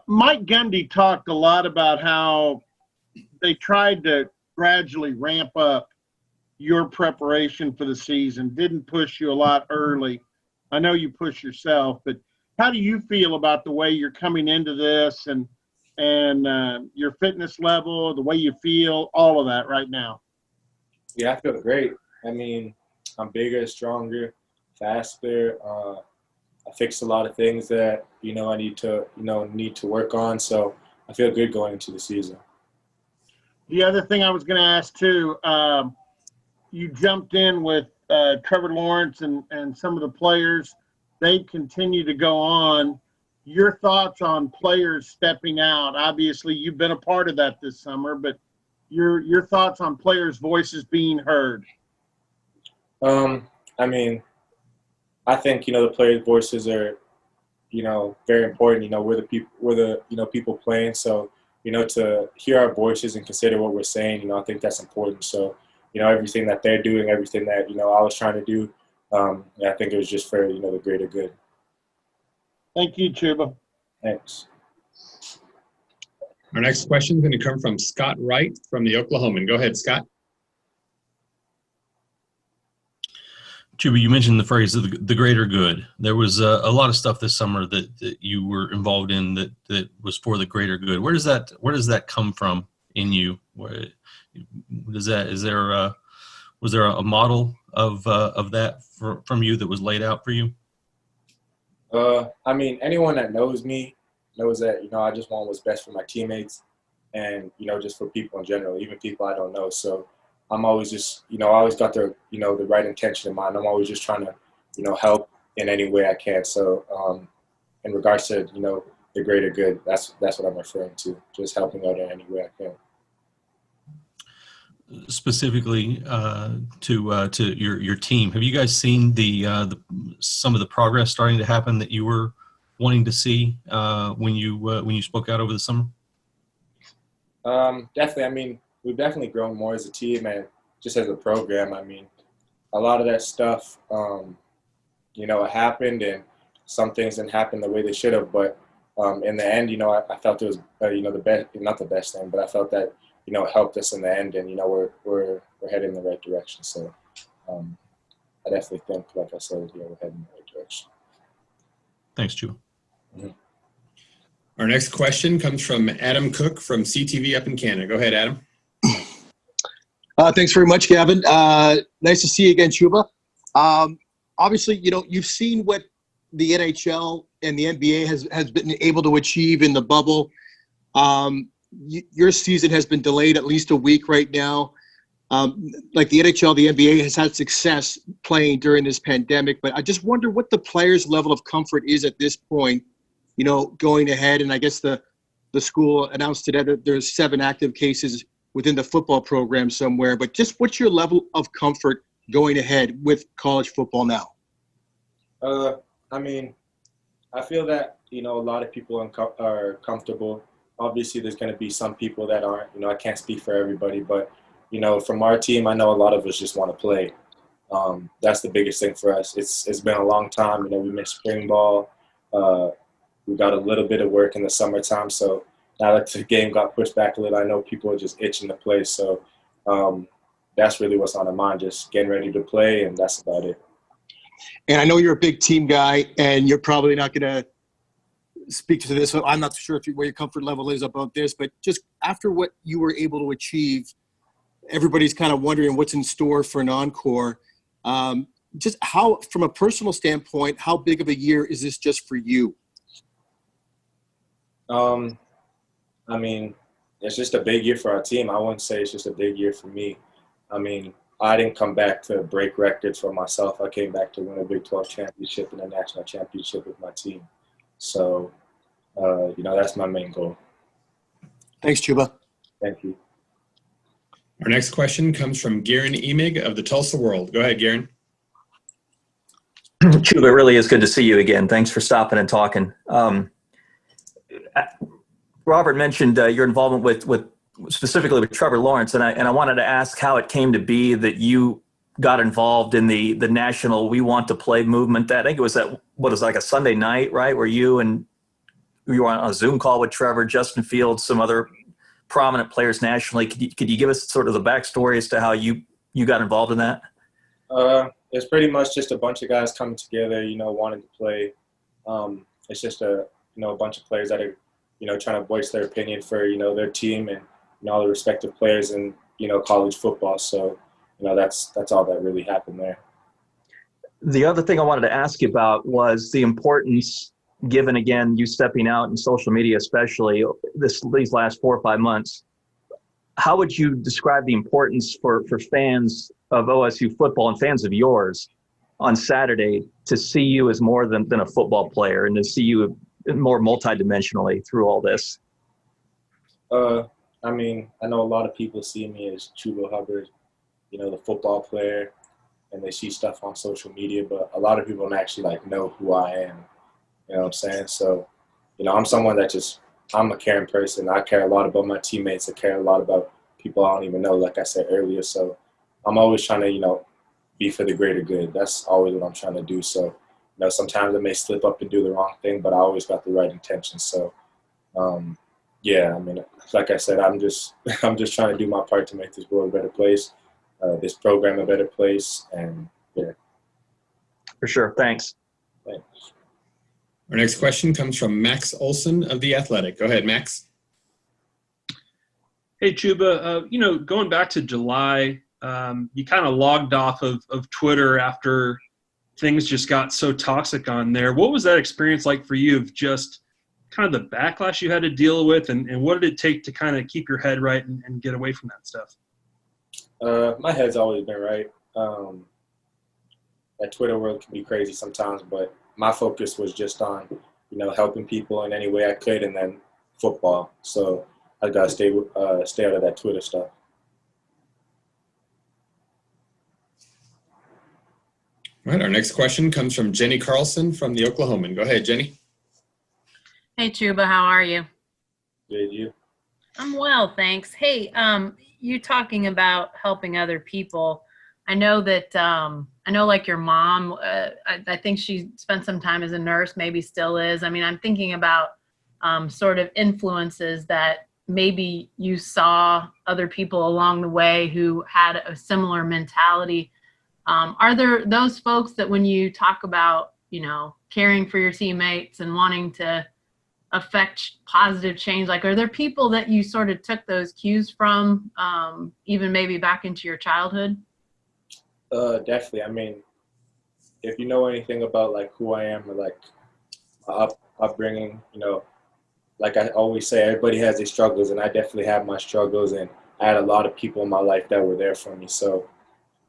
Mike Gundy talked a lot about how they tried to gradually ramp up your preparation for the season, didn't push you a lot early. I know you push yourself, but how do you feel about the way you're coming into this and your fitness level, the way you feel, all of that right now? Yeah, I feel great. I mean, I'm bigger, stronger, faster. I fixed a lot of things that, I need to work on. So I feel good going into the season. The other thing I was going to ask too, you jumped in with Trevor Lawrence and some of the players. They continue to go on. Your thoughts on players stepping out? Obviously, you've been a part of that this summer, but your thoughts on players' voices being heard? I mean, I think, the players' voices are, very important. We're the people playing. So, to hear our voices and consider what we're saying, I think that's important. So, everything that they're doing, everything that, I was trying to do, I think it was just for, the greater good. Thank you, Chuba. Thanks. Our next question is going to come from Scott Wright from the Oklahoman. Go ahead, Scott. Chuba, you mentioned the phrase the greater good. There was a lot of stuff this summer that you were involved in that was for the greater good. Where does that come from in you? Was there a model of that from you that was laid out for you? I mean, anyone that knows me knows that, I just want what's best for my teammates and, just for people in general, even people I don't know. So I'm always just, I always got the right intention in mind. I'm always just trying to, help in any way I can. So in regards to, the greater good, that's what I'm referring to, just helping out in any way I can. Specifically to your team, have you guys seen the some of the progress starting to happen that you were wanting to see when you spoke out over the summer? Definitely. I mean, we've definitely grown more as a team and just as a program. I mean, a lot of that stuff, it happened and some things didn't happen the way they should have. But in the end, I felt it was, the best, not the best thing, but I felt that, it helped us in the end and, we're heading in the right direction. So I definitely think, like I said, we're heading in the right direction. Thanks, Chuba. Mm-hmm. Our next question comes from Adam Cook from CTV up in Canada. Go ahead, Adam. Thanks very much, Gavin. Nice to see you again, Chuba. Obviously, you've seen what the NHL and the NBA has been able to achieve in the bubble. Your season has been delayed at least a week right now. Like the NHL, the NBA has had success playing during this pandemic, but I just wonder what the players' level of comfort is at this point, going ahead. And I guess the school announced today that there's 7 active cases within the football program somewhere, but just what's your level of comfort going ahead with college football now? I mean, I feel that, a lot of people are comfortable. Obviously, there's going to be some people that aren't. I can't speak for everybody, but, from our team, I know a lot of us just want to play. That's the biggest thing for us. It's been a long time. We missed spring ball. We got a little bit of work in the summertime. So now that the game got pushed back a little, I know people are just itching to play. So that's really what's on our mind, just getting ready to play, and that's about it. And I know you're a big team guy, and you're probably not going to speak to this. I'm not sure where your comfort level is about this, but just after what you were able to achieve, everybody's kind of wondering what's in store for an Encore. Just how, from a personal standpoint, how big of a year is this just for you? I mean, it's just a big year for our team. I wouldn't say it's just a big year for me. I mean, I didn't come back to break records for myself. I came back to win a Big 12 championship and a national championship with my team. So, that's my main goal. Thanks, Chuba. Thank you. Our next question comes from Garen Emig of the Tulsa World. Go ahead, Garen. Chuba, it really is good to see you again. Thanks for stopping and talking. Robert mentioned your involvement with specifically with Trevor Lawrence, and I wanted to ask how it came to be that you got involved in the national "We Want to Play" movement. That I think it was like a Sunday night, right, where you and you were on a Zoom call with Trevor, Justin Fields, some other prominent players nationally. Could you give us sort of the backstory as to how you got involved in that? It's pretty much just a bunch of guys coming together, wanting to play. It's just a bunch of players that are, trying to voice their opinion for, their team and, all the respective players in, college football. So, that's all that really happened there. The other thing I wanted to ask you about was the importance, given, again, you stepping out in social media, especially these last 4 or 5 months. How would you describe the importance for fans of OSU football and fans of yours on Saturday to see you as more than a football player and to see you more multidimensionally through all this? I mean, I know a lot of people see me as Chuba Hubbard, the football player, and they see stuff on social media, but a lot of people don't actually know who I am. You know what I'm saying? So, I'm someone that I'm a caring person. I care a lot about my teammates. I care a lot about people I don't even know, like I said earlier. So I'm always trying to, be for the greater good. That's always what I'm trying to do. So, sometimes I may slip up and do the wrong thing, but I always got the right intentions. So, yeah, I mean, like I said, I'm just trying to do my part to make this world a better place, this program a better place, and yeah. For sure. Thanks. Thanks. Our next question comes from Max Olson of The Athletic. Go ahead, Max. Hey, Chuba, going back to July, you kind of logged off of Twitter after things just got so toxic on there. What was that experience like for you of just kind of the backlash you had to deal with, and what did it take to kind of keep your head right and get away from that stuff? My head's always been right. That Twitter world can be crazy sometimes, but my focus was just on, helping people in any way I could, and then football. So I gotta stay out of that Twitter stuff. All right, our next question comes from Jenny Carlson from The Oklahoman. Go ahead, Jenny. Hey, Chuba, how are you? Did you? I'm well, thanks. Hey, you talking about helping other people. I know that, like your mom, I think she spent some time as a nurse, maybe still is. I mean, I'm thinking about sort of influences that maybe you saw other people along the way who had a similar mentality. Are there those folks that when you talk about, caring for your teammates and wanting to affect positive change, are there people that you sort of took those cues from, even maybe back into your childhood? Definitely. I mean, if you know anything about who I am or my upbringing, like I always say, everybody has their struggles, and I definitely have my struggles, and I had a lot of people in my life that were there for me. So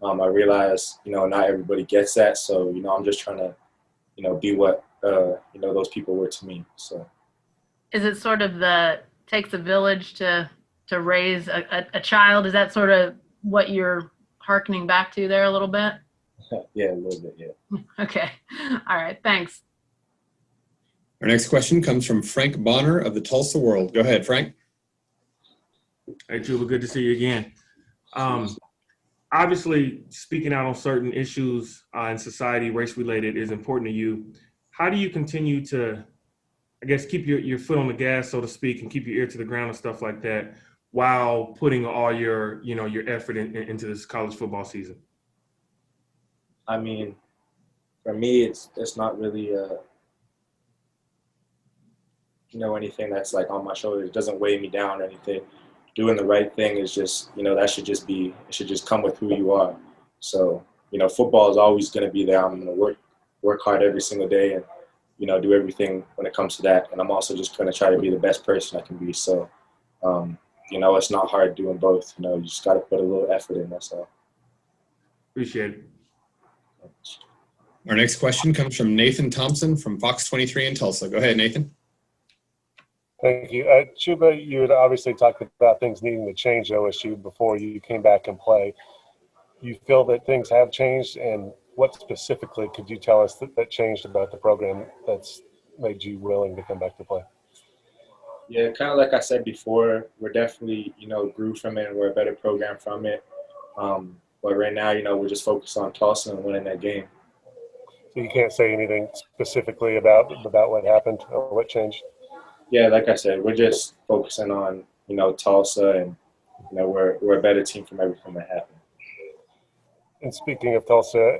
I realized, not everybody gets that. So, I'm just trying to, be what, those people were to me. So. Is it sort of takes a village to raise a child? Is that sort of what you're hearkening back to there a little bit? Yeah, a little bit, yeah. Okay. All right. Thanks. Our next question comes from Frank Bonner of the Tulsa World. Go ahead, Frank. Hey, Chuba, good to see you again. Obviously, speaking out on certain issues in society, race-related, is important to you. How do you continue to, I guess, keep your foot on the gas, so to speak, and keep your ear to the ground and stuff like that, while putting all your effort into this college football season? I mean, for me, it's not really anything that's on my shoulders. It doesn't weigh me down or anything. Doing the right thing is just, that should just come with who you are. So, football is always going to be there. I'm going to work hard every single day and, do everything when it comes to that. And I'm also just going to try to be the best person I can be. So, it's not hard doing both. You just got to put a little effort in, that's all. Appreciate it. Our next question comes from Nathan Thompson from Fox 23 in Tulsa. Go ahead, Nathan. Thank you. Chuba, you had obviously talked about things needing to change at OSU before you came back and play. You feel that things have changed, and what specifically could you tell us that changed about the program that's made you willing to come back to play? Yeah, kind of like I said before, we're definitely, grew from it, and we're a better program from it. But right now, we're just focused on Tulsa and winning that game. So you can't say anything specifically about what happened or what changed? Yeah, like I said, we're just focusing on, Tulsa, and, we're a better team from everything that happened. And speaking of Tulsa,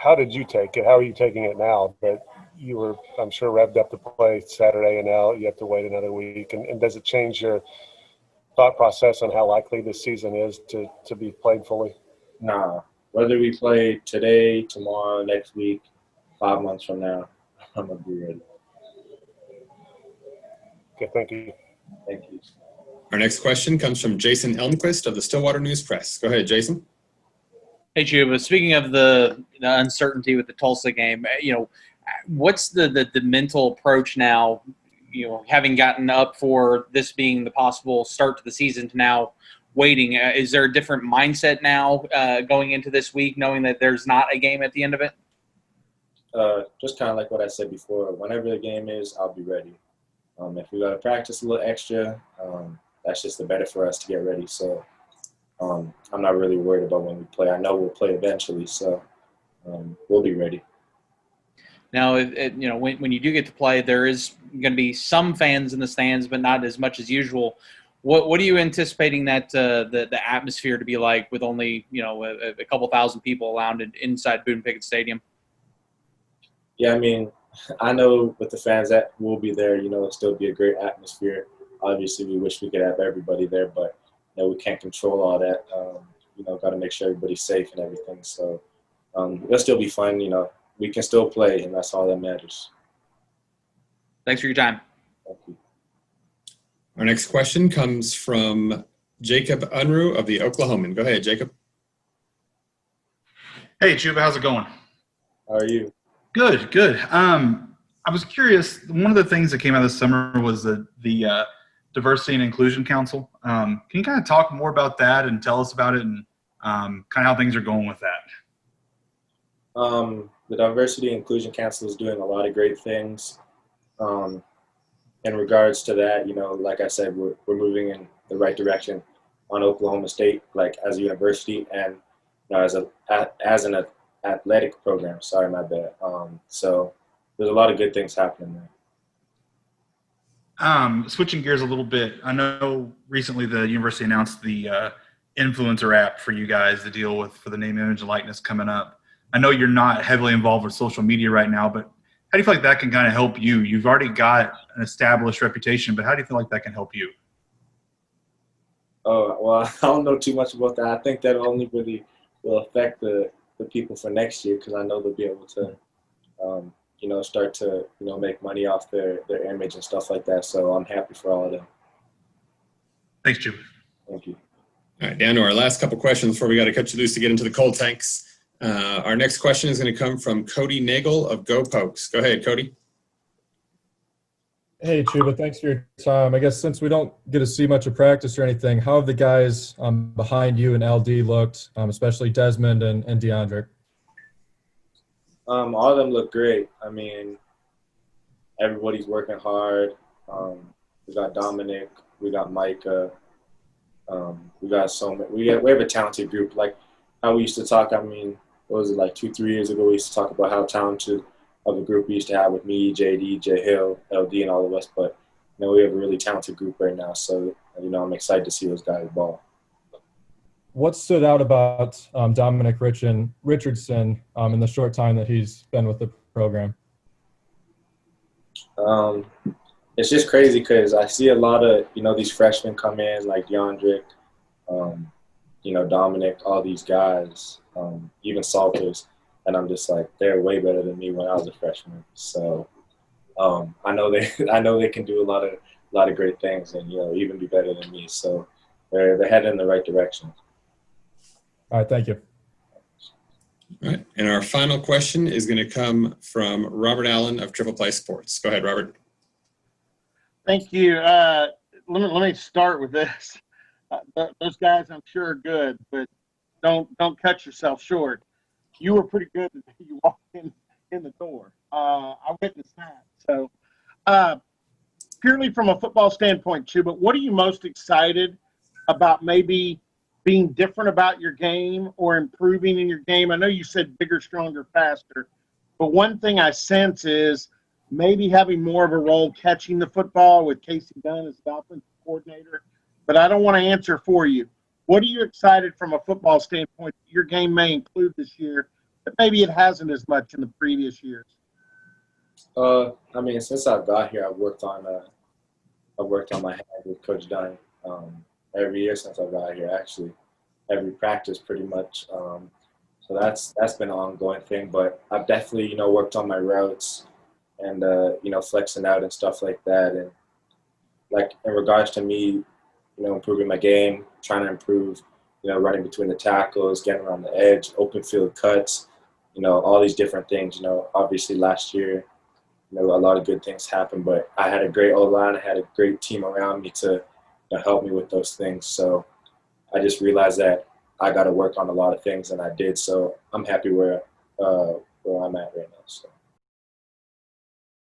how did you take it? How are you taking it now that you were, I'm sure, revved up to play Saturday and now you have to wait another week? And does it change your thought process on how likely this season is to be played fully? Nah, whether we play today, tomorrow, next week, 5 months from now, I'm going to be ready. Okay, thank you. Thank you. Our next question comes from Jason Elmquist of the Stillwater News Press. Go ahead, Jason. Hey, Chuba. Speaking of the uncertainty with the Tulsa game, what's the mental approach now? Having gotten up for this being the possible start to the season to now waiting, is there a different mindset now going into this week, knowing that there's not a game at the end of it? Just kind of like what I said before. Whenever the game is, I'll be ready. If we got to practice a little extra, that's just the better for us to get ready. So I'm not really worried about when we play. I know we'll play eventually, so we'll be ready. Now, when you do get to play, there is going to be some fans in the stands, but not as much as usual. What are you anticipating that the atmosphere to be like with only a couple thousand people allowed inside Boone Pickett Stadium? Yeah, I mean, I know with the fans that will be there, it'll still be a great atmosphere. Obviously, we wish we could have everybody there, but we can't control all that. Got to make sure everybody's safe and everything. So it'll still be fun. We can still play, and that's all that matters. Thanks for your time. Thank you. Our next question comes from Jacob Unruh of the Oklahoman. Go ahead, Jacob. Hey, Chuba, how's it going? How are you? Good. I was curious. One of the things that came out this summer was the Diversity and Inclusion Council. Can you kind of talk more about that and tell us about it and kind of how things are going with that? The Diversity and Inclusion Council is doing a lot of great things. In regards to that, like I said, we're moving in the right direction on Oklahoma State, like as a university and as an athletic program. Sorry, my bad. So there's a lot of good things happening there. Switching gears a little bit, I know recently the university announced the influencer app for you guys to deal with for the name, image, and likeness coming up. I know you're not heavily involved with social media right now, but how do you feel like that can kind of help you? You've already got an established reputation, but how do you feel like that can help you? Oh, well, I don't know too much about that. I think that only really will affect the people for next year, because I know they'll be able to, start to, make money off their image and stuff like that. So I'm happy for all of them. Thanks, Jim. Thank you. All right, down to our last couple questions before we got to cut you loose to get into the cold tanks. Our next question is going to come from Cody Nagel of Go Pokes. Go ahead, Cody. Hey, Chuba, thanks for your time. I guess since we don't get to see much of practice or anything, how have the guys behind you and LD looked, especially Desmond and DeAndre? All of them look great. I mean, everybody's working hard. We got Dominic, we got Micah, we got so many. We have a talented group. Like how we used to talk. I mean, what was it, like 2-3 years ago? We used to talk about how talented of a group we used to have with me, JD, J Hill, LD, and all of us. But we have a really talented group right now. So I'm excited to see those guys ball. What stood out about Dominic Rich and Richardson in the short time that he's been with the program? It's just crazy because I see a lot of, these freshmen come in like DeAndre, Dominic, all these guys, even Salters, and I'm just like, they're way better than me when I was a freshman. So I know they can do a lot of great things and even be better than me. So they're headed in the right direction. All right, thank you. All right, and our final question is going to come from Robert Allen of Triple Play Sports. Go ahead, Robert. Thank you. Let me start with this. Those guys, I'm sure, are good, but don't cut yourself short. You were pretty good until you walked in the door. I witnessed that. So, purely from a football standpoint, Chuba, what are you most excited about maybe being different about your game or improving in your game? I know you said bigger, stronger, faster, but one thing I sense is maybe having more of a role catching the football with Casey Dunn as the offensive coordinator. But I don't want to answer for you. What are you excited from a football standpoint that your game may include this year that maybe it hasn't as much in the previous years? I mean, since I've got here, I've worked on my hand with Coach Dunn every year since I got here. Actually, every practice pretty much. So that's been an ongoing thing. But I've definitely worked on my routes and flexing out and stuff like that. And like in regards to me, improving my game, trying to improve, running between the tackles, getting around the edge, open field cuts, all these different things. Obviously last year, a lot of good things happened, but I had a great O-line. I had a great team around me to help me with those things. So I just realized that I got to work on a lot of things, and I did. So I'm happy where I'm at right now. So.